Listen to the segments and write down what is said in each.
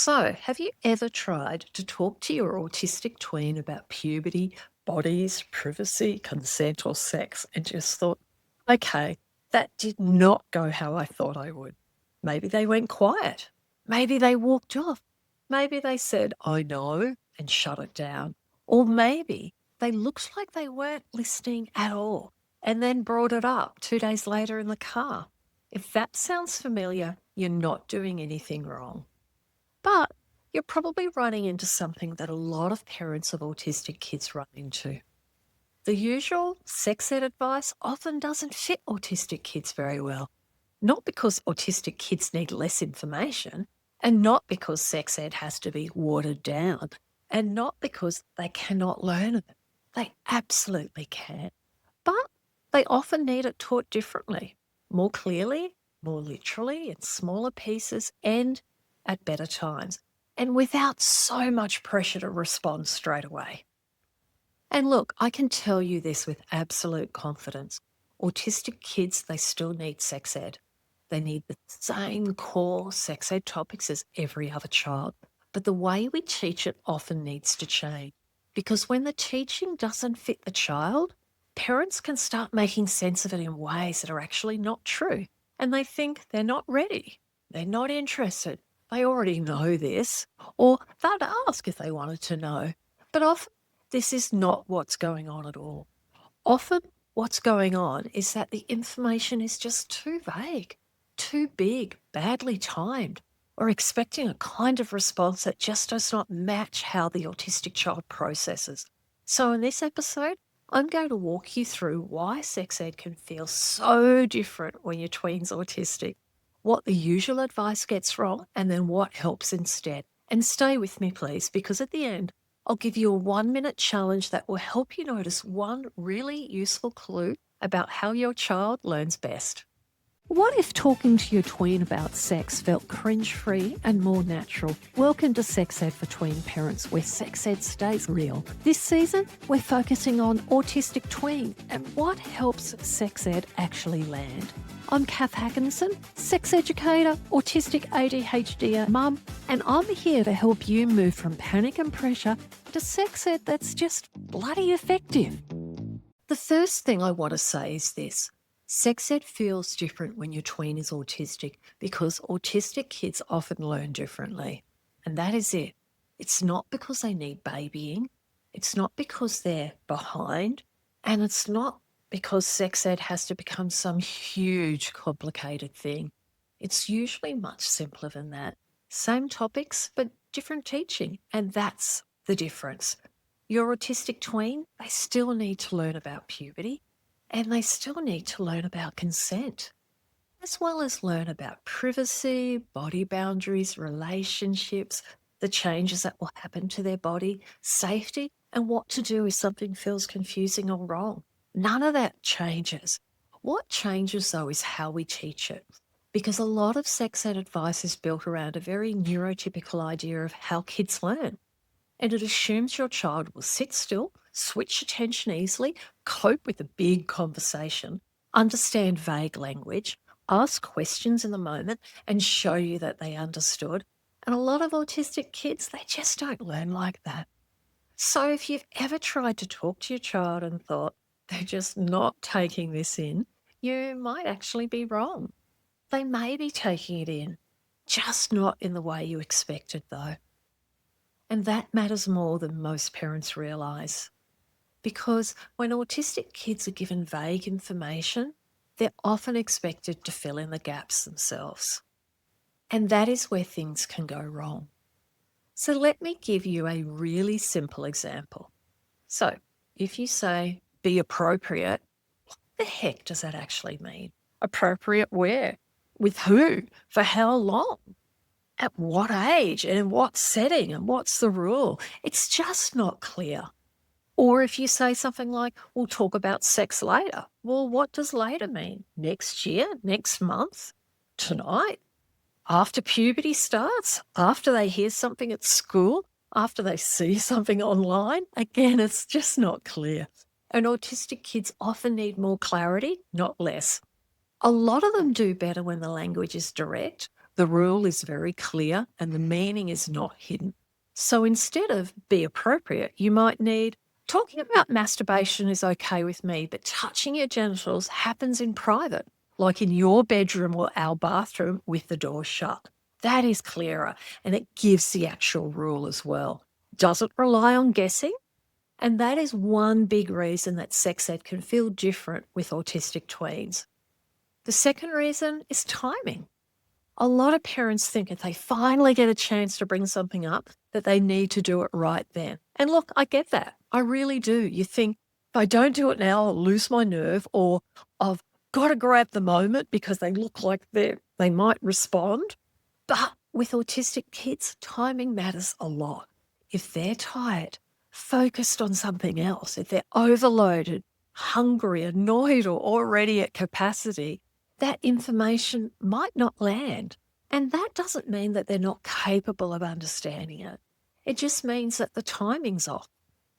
So, have you ever tried to talk to your autistic tween about puberty, bodies, privacy, consent, or sex, and just thought, okay, that did not go how I thought I would? Maybe they went quiet. Maybe they walked off. Maybe they said, I know, and shut it down. Or maybe they looked like they weren't listening at all and then brought it up 2 days later in the car. If that sounds familiar, you're not doing anything wrong. But you're probably running into something that a lot of parents of autistic kids run into. The usual sex ed advice often doesn't fit autistic kids very well. Not because autistic kids need less information, and not because sex ed has to be watered down, and not because they cannot learn it. They absolutely can. But they often need it taught differently, more clearly, more literally, in smaller pieces, and at better times, and without so much pressure to respond straight away. And look, I can tell you this with absolute confidence. Autistic kids, they still need sex ed. They need the same core sex ed topics as every other child, but the way we teach it often needs to change. Because when the teaching doesn't fit the child, parents can start making sense of it in ways that are actually not true. And they think they're not ready, they're not interested, they already know this, or they'd ask if they wanted to know. But often, this is not what's going on at all. Often, what's going on is that the information is just too vague, too big, badly timed, or expecting a kind of response that just does not match how the autistic child processes. So, in this episode, I'm going to walk you through why sex ed can feel so different when your tween's autistic, what the usual advice gets wrong, and then what helps instead. And stay with me, please, because at the end, I'll give you a 1 minute challenge that will help you notice one really useful clue about how your child learns best. What if talking to your tween about sex felt cringe-free and more natural? Welcome to Sex Ed for Tween Parents, where sex ed stays real. This season, we're focusing on autistic tween and what helps sex ed actually land. I'm CATH HAKANSON, sex educator, autistic ADHD mum, and I'm here to help you move from panic and pressure to sex ed that's just bloody effective. The first thing I want to say is this. Sex ed feels different when your tween is autistic because autistic kids often learn differently. And that is it. It's not because they need babying. It's not because they're behind. And it's not because sex ed has to become some huge, complicated thing. It's usually much simpler than that. Same topics, but different teaching. And that's the difference. Your autistic tween, they still need to learn about puberty. And they still need to learn about consent, as well as learn about privacy, body boundaries, relationships, the changes that will happen to their body, safety, and what to do if something feels confusing or wrong. None of that changes. What changes, though, is how we teach it. Because a lot of sex ed advice is built around a very neurotypical idea of how kids learn. And it assumes your child will sit still, switch attention easily, cope with a big conversation, understand vague language, ask questions in the moment, and show you that they understood. And a lot of autistic kids, they just don't learn like that. So if you've ever tried to talk to your child and thought they're just not taking this in, you might actually be wrong. They may be taking it in, just not in the way you expected, though. And that matters more than most parents realise. Because when autistic kids are given vague information, they're often expected to fill in the gaps themselves. And that is where things can go wrong. So let me give you a really simple example. So if you say, be appropriate, what the heck does that actually mean? Appropriate where? With who? For how long? At what age and in what setting and what's the rule? It's just not clear. Or if you say something like, we'll talk about sex later. Well, what does later mean? Next year? Next month? Tonight? After puberty starts? After they hear something at school? After they see something online? Again, it's just not clear. And autistic kids often need more clarity, not less. A lot of them do better when the language is direct. The rule is very clear and the meaning is not hidden. So instead of be appropriate, you might need talking about masturbation is okay with me, but touching your genitals happens in private, like in your bedroom or our bathroom with the door shut. That is clearer and it gives the actual rule as well. Doesn't rely on guessing. And that is one big reason that sex ed can feel different with autistic tweens. The second reason is timing. A lot of parents think if they finally get a chance to bring something up, that they need to do it right then. And look, I get that. I really do. You think, if I don't do it now, I'll lose my nerve, or I've got to grab the moment because they look like they might respond. But with autistic kids, timing matters a lot. If they're tired, focused on something else, if they're overloaded, hungry, annoyed, or already at capacity, that information might not land. And that doesn't mean that they're not capable of understanding it. It just means that the timing's off.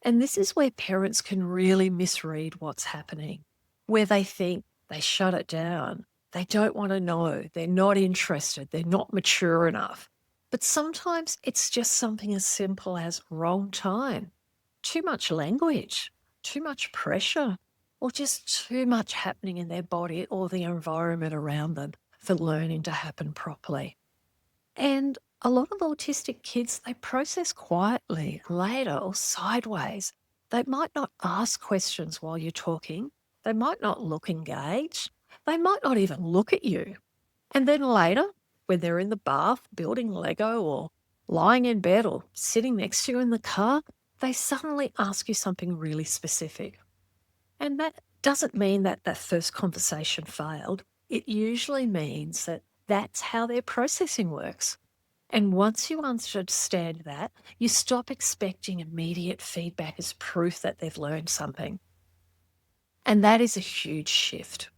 And this is where parents can really misread what's happening, where they think they shut it down. They don't want to know. They're not interested. They're not mature enough. But sometimes it's just something as simple as wrong time, too much language, too much pressure, or just too much happening in their body or the environment around them for learning to happen properly. And a lot of autistic kids, they process quietly, later, or sideways. They might not ask questions while you're talking. They might not look engaged. They might not even look at you. And then later, when they're in the bath, building Lego, or lying in bed, or sitting next to you in the car, they suddenly ask you something really specific. And that doesn't mean that that first conversation failed. It usually means that that's how their processing works. And once you understand that, you stop expecting immediate feedback as proof that they've learned something. And that is a huge shift.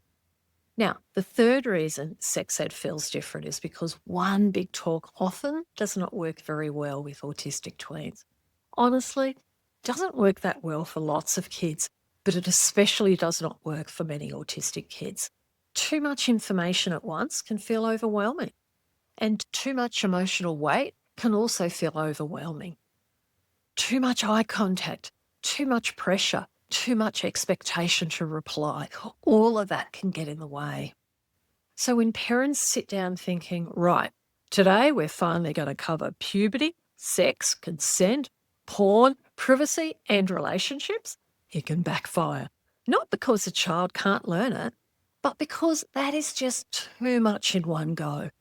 Now, the third reason sex ed feels different is because one big talk often does not work very well with autistic tweens. Honestly, doesn't work that well for lots of kids, but it especially does not work for many autistic kids. Too much information at once can feel overwhelming, and too much emotional weight can also feel overwhelming. Too much eye contact, too much pressure, too much expectation to reply, all of that can get in the way. So when parents sit down thinking, right, today we're finally going to cover puberty, sex, consent, porn, privacy, and relationships, it can backfire. Not because the child can't learn it, but because that is just too much in one go.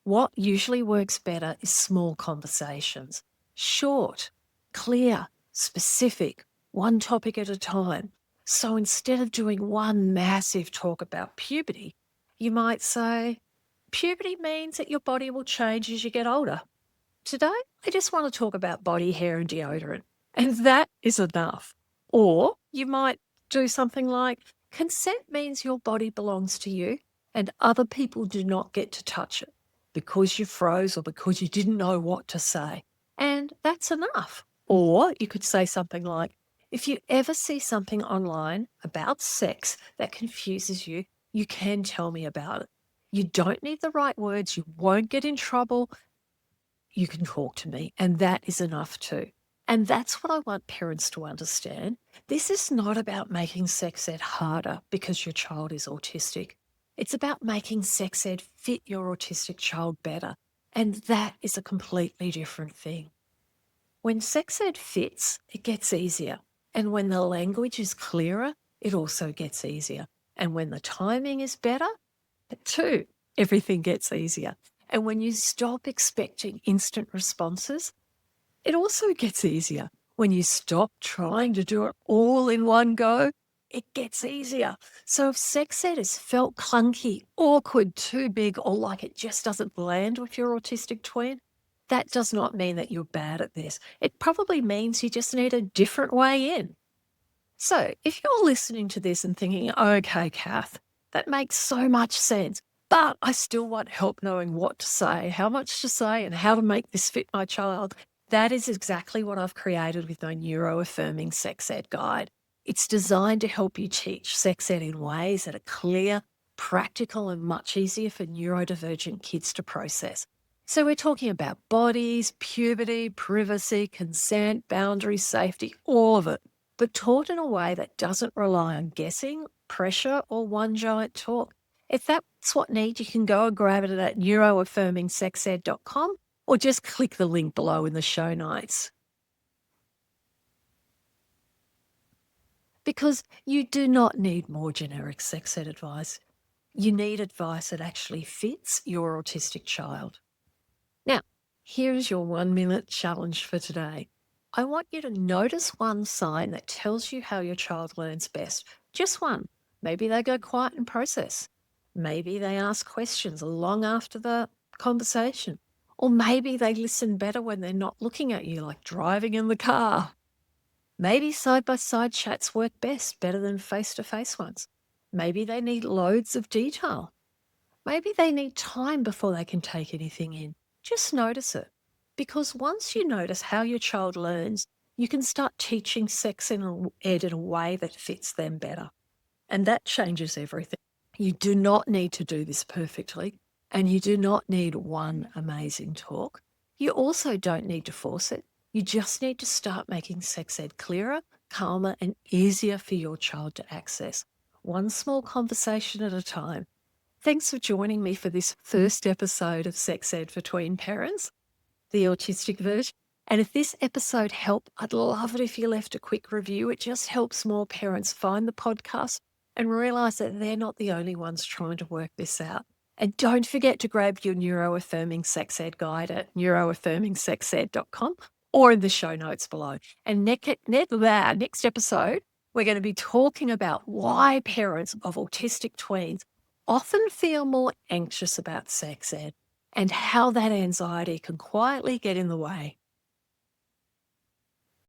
What usually works better is small conversations. Short, clear, specific, one topic at a time. So instead of doing one massive talk about puberty, you might say, puberty means that your body will change as you get older. Today, I just want to talk about body hair and deodorant. And that is enough. Or you might do something like, consent means your body belongs to you and other people do not get to touch it because you froze or because you didn't know what to say. And that's enough. Or you could say something like, if you ever see something online about sex that confuses you, you can tell me about it. You don't need the right words. You won't get in trouble. You can talk to me. And that is enough too. And that's what I want parents to understand. This is not about making sex ed harder because your child is autistic. It's about making sex ed fit your autistic child better. And that is a completely different thing. When sex ed fits, it gets easier. And when the language is clearer, it also gets easier. And when the timing is better, too, everything gets easier. And when you stop expecting instant responses, it also gets easier. When you stop trying to do it all in one go, it gets easier. So if sex ed has felt clunky, awkward, too big, or like it just doesn't land with your autistic twin, that does not mean that you're bad at this. It probably means you just need a different way in. So if you're listening to this and thinking, okay, Kath, that makes so much sense, but I still want help knowing what to say, how much to say, and how to make this fit my child, that is exactly what I've created with my neuro-affirming sex ed guide. It's designed to help you teach sex ed in ways that are clear, practical and much easier for neurodivergent kids to process. So we're talking about bodies, puberty, privacy, consent, boundaries, safety, all of it, but taught in a way that doesn't rely on guessing, pressure, or one giant talk. If that's what needs, you can go and grab it at neuro-affirmingsexed.com or just click the link below in the show notes. Because you do not need more generic sex ed advice. You need advice that actually fits your autistic child. Now, here's your 1 minute challenge for today. I want you to notice one sign that tells you how your child learns best. Just one. Maybe they go quiet and process. Maybe they ask questions long after the conversation. Or maybe they listen better when they're not looking at you, like driving in the car. Maybe side-by-side chats work best, better than face-to-face ones. Maybe they need loads of detail. Maybe they need time before they can take anything in. Just notice it. Because once you notice how your child learns, you can start teaching sex ed in a way that fits them better. And that changes everything. You do not need to do this perfectly, and you do not need one amazing talk. You also don't need to force it. You just need to start making sex ed clearer, calmer, and easier for your child to access, one small conversation at a time. Thanks for joining me for this first episode of Sex Ed for Tween Parents, the autistic version. And if this episode helped, I'd love it if you left a quick review. It just helps more parents find the podcast and realise that they're not the only ones trying to work this out. And don't forget to grab your neuro-affirming sex ed guide at neuro-affirmingsexed.com or in the show notes below. And next episode, we're going to be talking about why parents of autistic tweens often feel more anxious about sex ed and how that anxiety can quietly get in the way.